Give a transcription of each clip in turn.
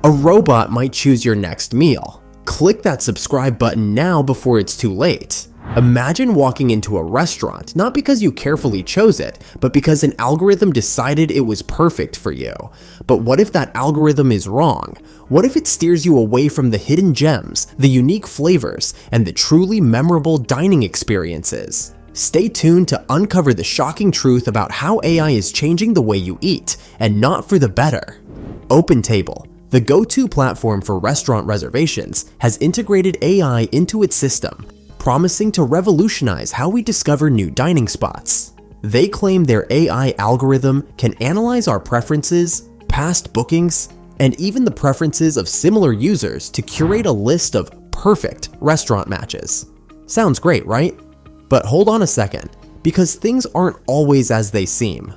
A robot might choose your next meal. Click that subscribe button now before it's too late. Imagine walking into a restaurant, not because you carefully chose it, but because an algorithm decided it was perfect for you. But what if that algorithm is wrong? What if it steers you away from the hidden gems, the unique flavors, and the truly memorable dining experiences? Stay tuned to uncover the shocking truth about how AI is changing the way you eat, and not for the better. OpenTable, the go-to platform for restaurant reservations, has integrated AI into its system, promising to revolutionize how we discover new dining spots. They claim their AI algorithm can analyze our preferences, past bookings, and even the preferences of similar users to curate a list of perfect restaurant matches. Sounds great, right? But hold on a second, because things aren't always as they seem.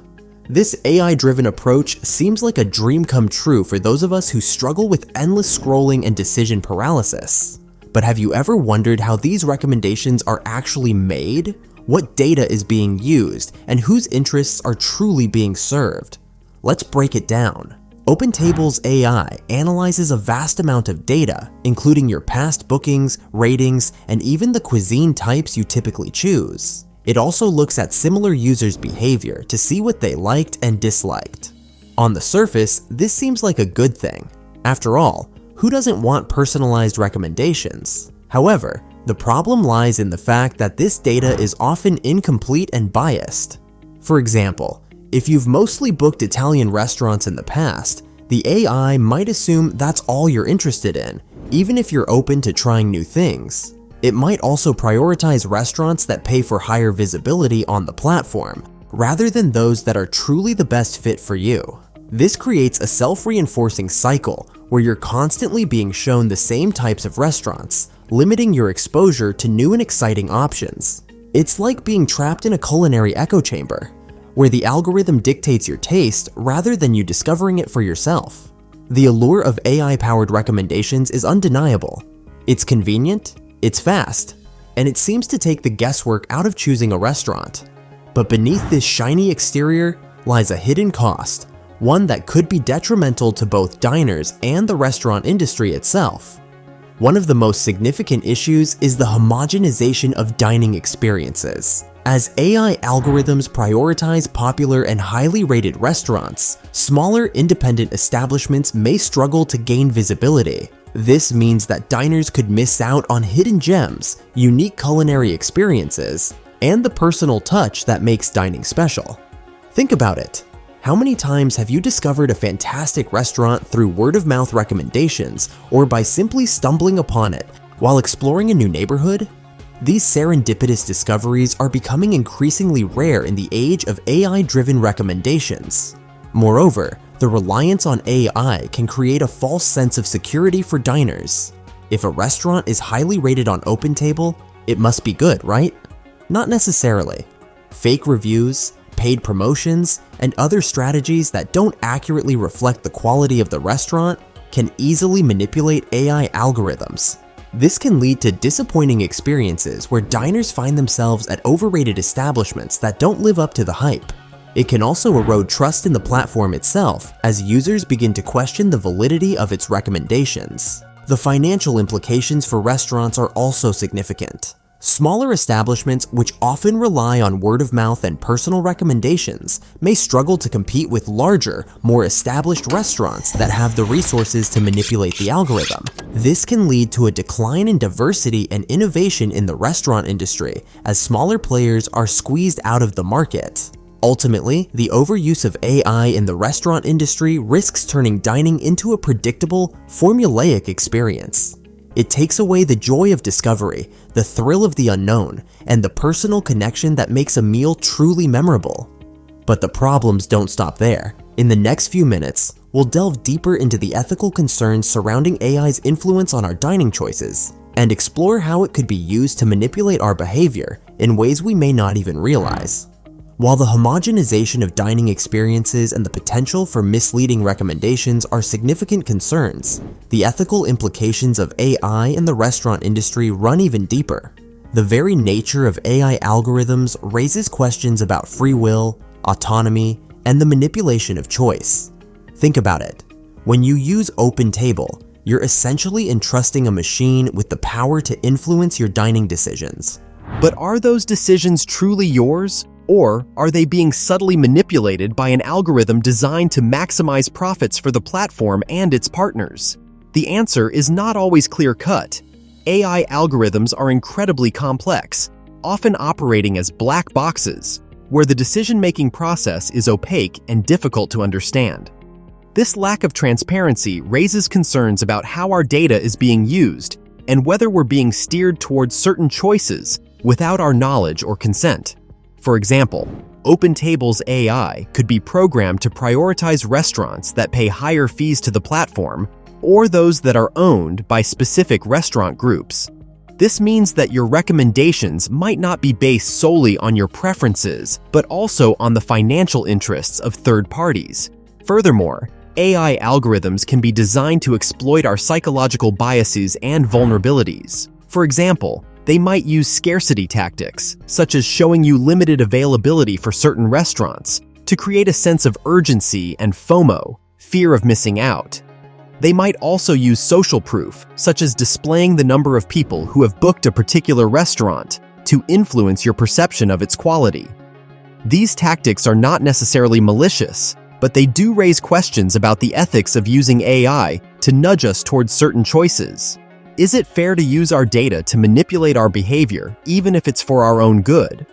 This AI-driven approach seems like a dream come true for those of us who struggle with endless scrolling and decision paralysis. But have you ever wondered how these recommendations are actually made? What data is being used, and whose interests are truly being served? Let's break it down. OpenTable's AI analyzes a vast amount of data, including your past bookings, ratings, and even the cuisine types you typically choose. It also looks at similar users' behavior to see what they liked and disliked. On the surface, this seems like a good thing. After all, who doesn't want personalized recommendations? However, the problem lies in the fact that this data is often incomplete and biased. For example, if you've mostly booked Italian restaurants in the past, the AI might assume that's all you're interested in, even if you're open to trying new things. It might also prioritize restaurants that pay for higher visibility on the platform, rather than those that are truly the best fit for you. This creates a self-reinforcing cycle where you're constantly being shown the same types of restaurants, limiting your exposure to new and exciting options. It's like being trapped in a culinary echo chamber, where the algorithm dictates your taste rather than you discovering it for yourself. The allure of AI-powered recommendations is undeniable. It's convenient, it's fast, and it seems to take the guesswork out of choosing a restaurant. But beneath this shiny exterior lies a hidden cost, one that could be detrimental to both diners and the restaurant industry itself. One of the most significant issues is the homogenization of dining experiences. As AI algorithms prioritize popular and highly rated restaurants, smaller independent establishments may struggle to gain visibility. This means that diners could miss out on hidden gems, unique culinary experiences, and the personal touch that makes dining special. Think about it. How many times have you discovered a fantastic restaurant through word-of-mouth recommendations or by simply stumbling upon it while exploring a new neighborhood? These serendipitous discoveries are becoming increasingly rare in the age of AI-driven recommendations. Moreover, the reliance on AI can create a false sense of security for diners. If a restaurant is highly rated on OpenTable, it must be good, right? Not necessarily. Fake reviews, paid promotions, and other strategies that don't accurately reflect the quality of the restaurant can easily manipulate AI algorithms. This can lead to disappointing experiences where diners find themselves at overrated establishments that don't live up to the hype. It can also erode trust in the platform itself as users begin to question the validity of its recommendations. The financial implications for restaurants are also significant. Smaller establishments, which often rely on word-of-mouth and personal recommendations, may struggle to compete with larger, more established restaurants that have the resources to manipulate the algorithm. This can lead to a decline in diversity and innovation in the restaurant industry as smaller players are squeezed out of the market. Ultimately, the overuse of AI in the restaurant industry risks turning dining into a predictable, formulaic experience. It takes away the joy of discovery, the thrill of the unknown, and the personal connection that makes a meal truly memorable. But the problems don't stop there. In the next few minutes, we'll delve deeper into the ethical concerns surrounding AI's influence on our dining choices, and explore how it could be used to manipulate our behavior in ways we may not even realize. While the homogenization of dining experiences and the potential for misleading recommendations are significant concerns, the ethical implications of AI in the restaurant industry run even deeper. The very nature of AI algorithms raises questions about free will, autonomy, and the manipulation of choice. Think about it. When you use OpenTable, you're essentially entrusting a machine with the power to influence your dining decisions. But are those decisions truly yours? Or are they being subtly manipulated by an algorithm designed to maximize profits for the platform and its partners? The answer is not always clear-cut. AI algorithms are incredibly complex, often operating as black boxes, where the decision-making process is opaque and difficult to understand. This lack of transparency raises concerns about how our data is being used and whether we're being steered towards certain choices without our knowledge or consent. For example, OpenTable's AI could be programmed to prioritize restaurants that pay higher fees to the platform or those that are owned by specific restaurant groups. This means that your recommendations might not be based solely on your preferences, but also on the financial interests of third parties. Furthermore, AI algorithms can be designed to exploit our psychological biases and vulnerabilities. For example, they might use scarcity tactics, such as showing you limited availability for certain restaurants, to create a sense of urgency and FOMO, fear of missing out. They might also use social proof, such as displaying the number of people who have booked a particular restaurant, to influence your perception of its quality. These tactics are not necessarily malicious, but they do raise questions about the ethics of using AI to nudge us towards certain choices. Is it fair to use our data to manipulate our behavior, even if it's for our own good?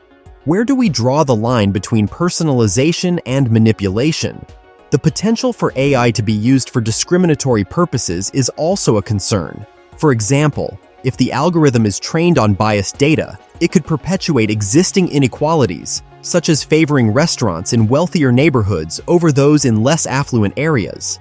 Where do we draw the line between personalization and manipulation? The potential for AI to be used for discriminatory purposes is also a concern. For example, if the algorithm is trained on biased data, it could perpetuate existing inequalities, such as favoring restaurants in wealthier neighborhoods over those in less affluent areas.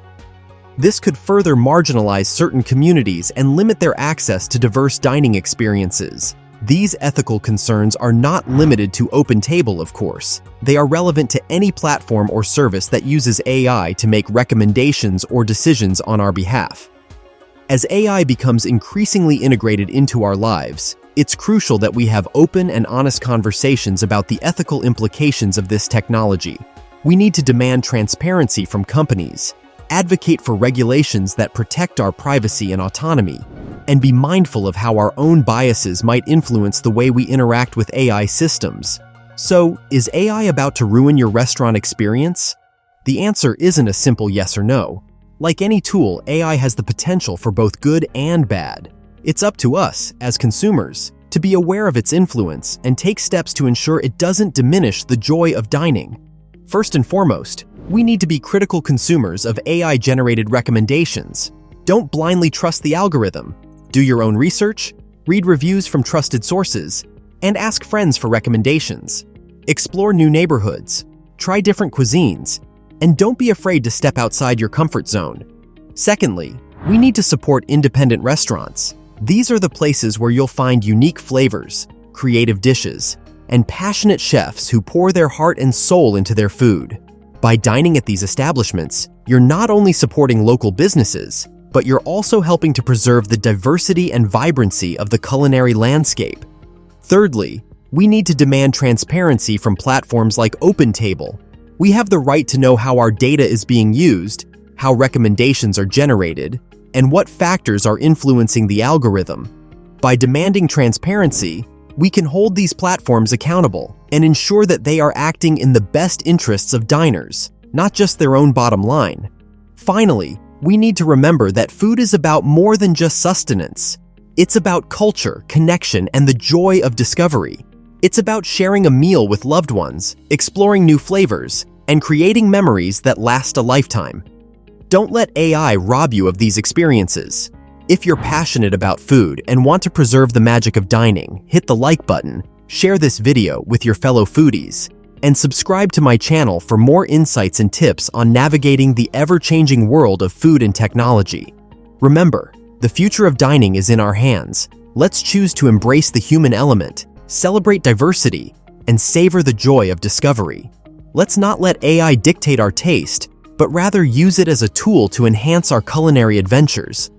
This could further marginalize certain communities and limit their access to diverse dining experiences. These ethical concerns are not limited to OpenTable, of course. They are relevant to any platform or service that uses AI to make recommendations or decisions on our behalf. As AI becomes increasingly integrated into our lives, it's crucial that we have open and honest conversations about the ethical implications of this technology. We need to demand transparency from companies, advocate for regulations that protect our privacy and autonomy, and be mindful of how our own biases might influence the way we interact with AI systems. So, is AI about to ruin your restaurant experience? The answer isn't a simple yes or no. Like any tool, AI has the potential for both good and bad. It's up to us, as consumers, to be aware of its influence and take steps to ensure it doesn't diminish the joy of dining. First and foremost, we need to be critical consumers of AI-generated recommendations. Don't blindly trust the algorithm. Do your own research, read reviews from trusted sources, and ask friends for recommendations. Explore new neighborhoods, try different cuisines, and don't be afraid to step outside your comfort zone. Secondly, we need to support independent restaurants. These are the places where you'll find unique flavors, creative dishes, and passionate chefs who pour their heart and soul into their food. By dining at these establishments, you're not only supporting local businesses, but you're also helping to preserve the diversity and vibrancy of the culinary landscape. Thirdly, we need to demand transparency from platforms like OpenTable. We have the right to know how our data is being used, how recommendations are generated, and what factors are influencing the algorithm. By demanding transparency, we can hold these platforms accountable and ensure that they are acting in the best interests of diners, not just their own bottom line. Finally, we need to remember that food is about more than just sustenance. It's about culture, connection, and the joy of discovery. It's about sharing a meal with loved ones, exploring new flavors, and creating memories that last a lifetime. Don't let AI rob you of these experiences. If you're passionate about food and want to preserve the magic of dining, hit the like button, share this video with your fellow foodies, and subscribe to my channel for more insights and tips on navigating the ever-changing world of food and technology. Remember, the future of dining is in our hands. Let's choose to embrace the human element, celebrate diversity, and savor the joy of discovery. Let's not let AI dictate our taste, but rather use it as a tool to enhance our culinary adventures.